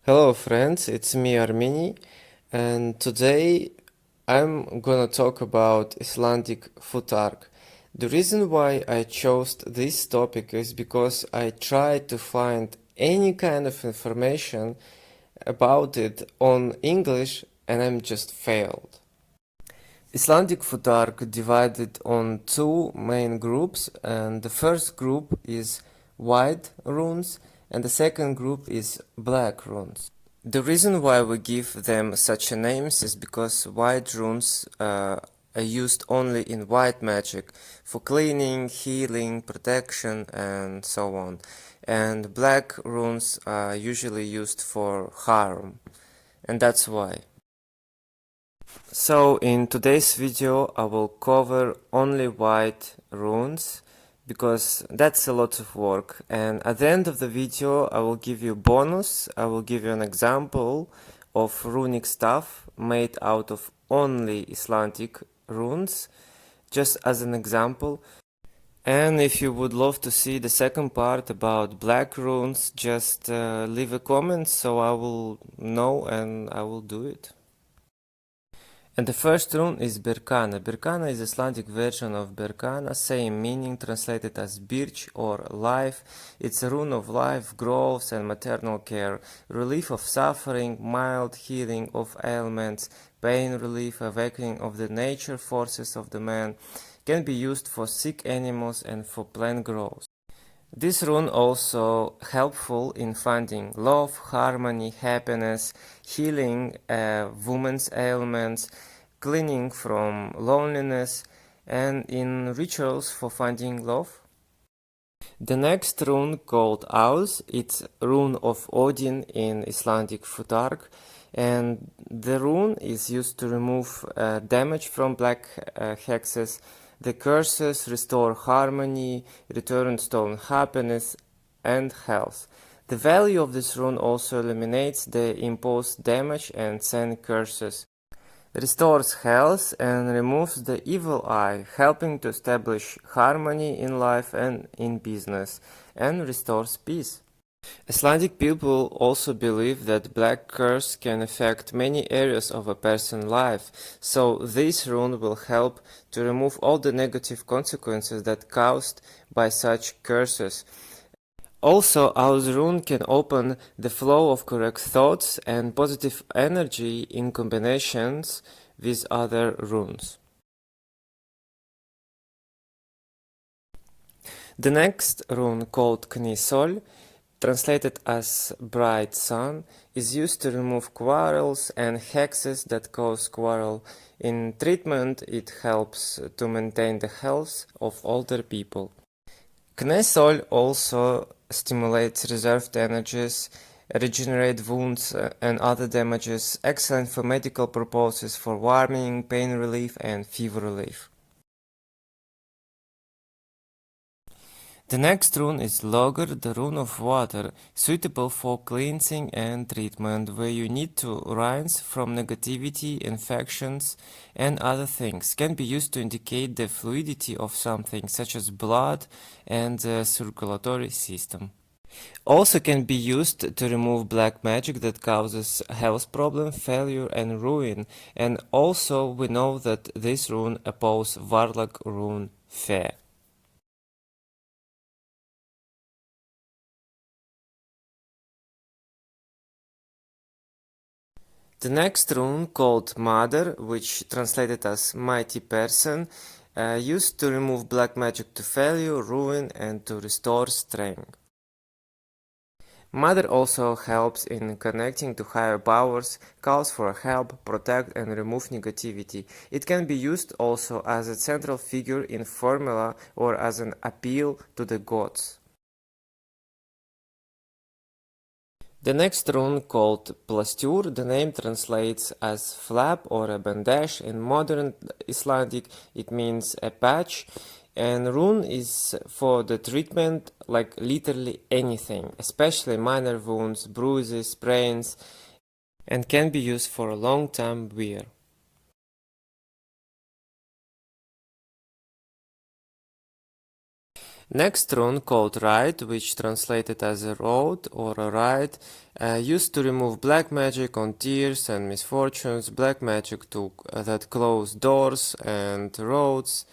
Hello friends, it's me Armini, and today I'm gonna talk about Icelandic futhark. The reason why I chose this topic is because I tried to find any kind of information about it on English and I'm just failed. Icelandic futhark divided on two main groups, and the first group is white runes and the second group is black runes. The reason why we give them such names is because white runes are used only in white magic for cleaning, healing, protection, and so on. And black runes are usually used for harm, and that's why. So in today's video I will cover only white runes because that's a lot of work, and at the end of the video I will give you bonus. I will give you an example of runic stuff made out of only Icelandic runes, just as an example. And if you would love to see the second part about black runes, just leave a comment so I will know and I will do it. And the first rune is Berkana. Berkana is Icelandic version of Berkana, same meaning, translated as birch or life. It's a rune of life, growth and maternal care, relief of suffering, mild healing of ailments, pain relief, awakening of the nature forces of the man, can be used for sick animals and for plant growth. This rune also helpful in finding love, harmony, happiness, healing women's ailments, cleaning from loneliness, and in rituals for finding love. The next rune, called Aus, it's rune of Odin in Icelandic futhark, and the rune is used to remove damage from black hexes. The curses restore harmony, return stolen happiness and health. The value of this rune also eliminates the imposed damage and send curses, restores health and removes the evil eye, helping to establish harmony in life and in business, and restores peace. Icelandic people also believe that black curse can affect many areas of a person's life, so this rune will help to remove all the negative consequences that caused by such curses. Also, our rune can open the flow of correct thoughts and positive energy in combinations with other runes. The next rune, called Knisol, translated as bright sun, is used to remove quarrels and hexes that cause quarrel. In treatment, it helps to maintain the health of older people. Knesol also stimulates reserved energies, regenerate wounds and other damages, excellent for medical purposes, for warming, pain relief and fever relief. The next rune is Logr, the rune of water, suitable for cleansing and treatment, where you need to rinse from negativity, infections, and other things. Can be used to indicate the fluidity of something, such as blood and the circulatory system. Also can be used to remove black magic that causes health problem, failure, and ruin. And also we know that this rune opposes Varlag rune Fe. The next rune, called Mother, which translated as mighty person, used to remove black magic to failure, ruin, and to restore strength. Mother also helps in connecting to higher powers, calls for help, protect, and remove negativity. It can be used also as a central figure in formula or as an appeal to the gods. The next rune, called Plastur, the name translates as flap or a bandage. In modern Icelandic it means a patch, and rune is for the treatment like literally anything, especially minor wounds, bruises, sprains, and can be used for a long-term wear. Next rune called Ride, which translated as a road or a ride, used to remove black magic on tears and misfortunes, black magic that close doors and roads.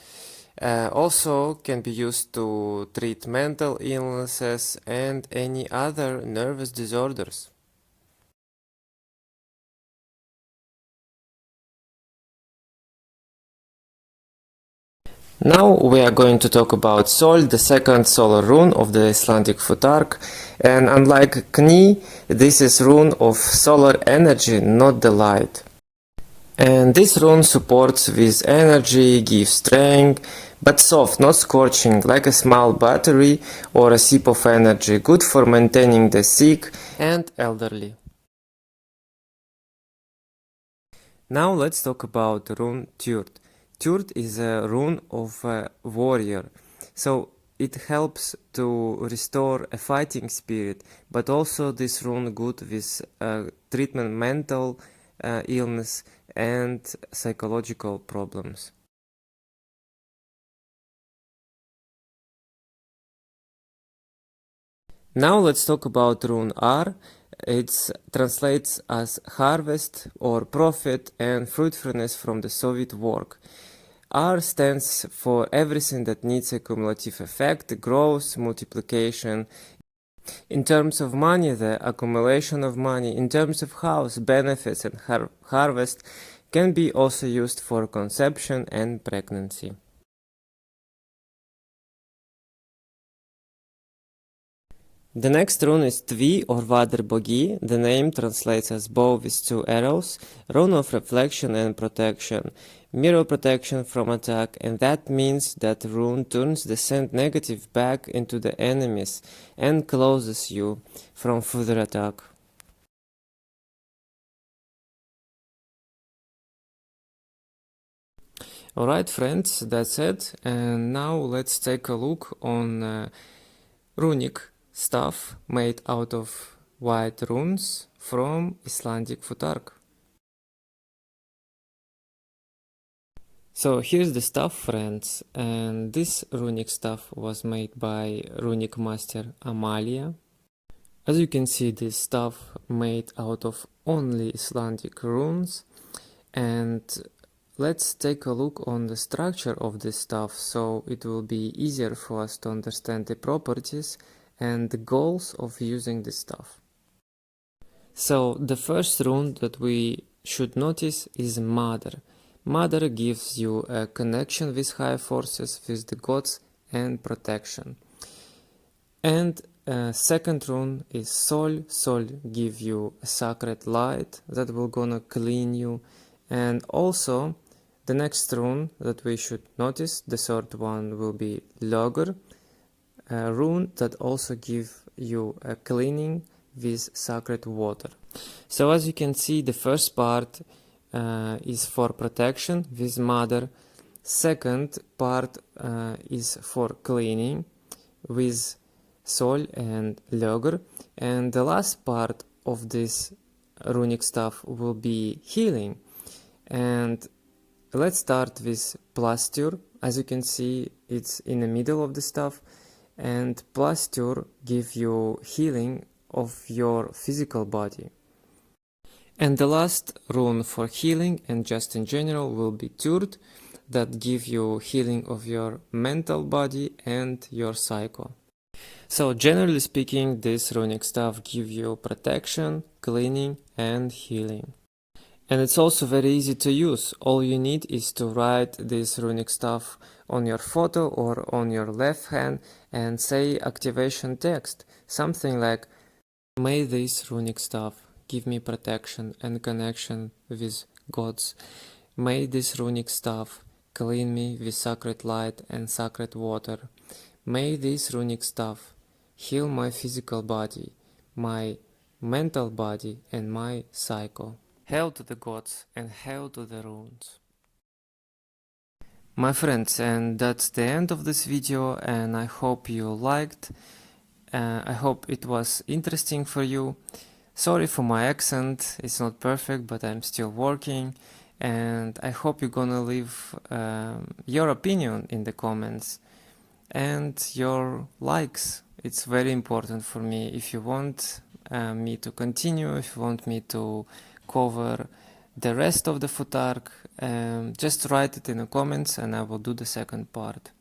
Also can be used to treat mental illnesses and any other nervous disorders. Now we are going to talk about Sol, the second solar rune of the Icelandic futhark, and unlike Kni, this is rune of solar energy, not the light. And this rune supports with energy, gives strength, but soft, not scorching, like a small battery or a sip of energy, good for maintaining the sick and elderly. Now let's talk about rune Turt. Turt is a rune of a warrior, so it helps to restore a fighting spirit, but also this rune good with treatment mental illness and psychological problems. Now let's talk about rune R. It translates as harvest or profit and fruitfulness from the Soviet work. R stands for everything that needs a cumulative effect, growth, multiplication. In terms of money, the accumulation of money. In terms of house, benefits and harvest can be also used for conception and pregnancy. The next rune is Tvi or Vader Bogi. The name translates as bow with two arrows, rune of reflection and protection, mirror protection from attack, and that means that rune turns the sent negative back into the enemies and closes you from further attack. Alright friends, that's it, and now let's take a look on runic stuff made out of white runes from Icelandic futhark. So here's the stuff, friends, and this runic stuff was made by runic master Amalia. As you can see, this stuff made out of only Icelandic runes, and let's take a look on the structure of this stuff so it will be easier for us to understand the properties and the goals of using this stuff. So the first rune that we should notice is Mother. Mother gives you a connection with higher forces, with the gods and protection. And second rune is Sol. Sol give you a sacred light that will gonna clean you. And also the next rune that we should notice, the third one will be Logr, a rune that also give you a cleaning with sacred water. So as you can see, the first part is for protection with Mother. Second part is for cleaning with Sol and Logr. And the last part of this runic stuff will be healing. And let's start with Plastur. As you can see, it's in the middle of the stuff. And Plastur give you healing of your physical body. And the last rune for healing and just in general will be Turt, that give you healing of your mental body and your psycho. So generally speaking, this runic stuff give you protection, cleaning and healing. And it's also very easy to use. All you need is to write this runic stuff on your photo or on your left hand and say activation text, something like, may this runic stuff give me protection and connection with gods. May this runic stuff clean me with sacred light and sacred water. May this runic stuff heal my physical body, my mental body and my psycho. Hail to the gods and hail to the runes. My friends, and that's the end of this video, and I hope you liked. I hope it was interesting for you. Sorry for my accent, it's not perfect, but I'm still working, and I hope you're gonna leave your opinion in the comments. and your likes. It's very important for me. If you want me to continue, if you want me to cover the rest of the futhark, just write it in the comments and I will do the second part.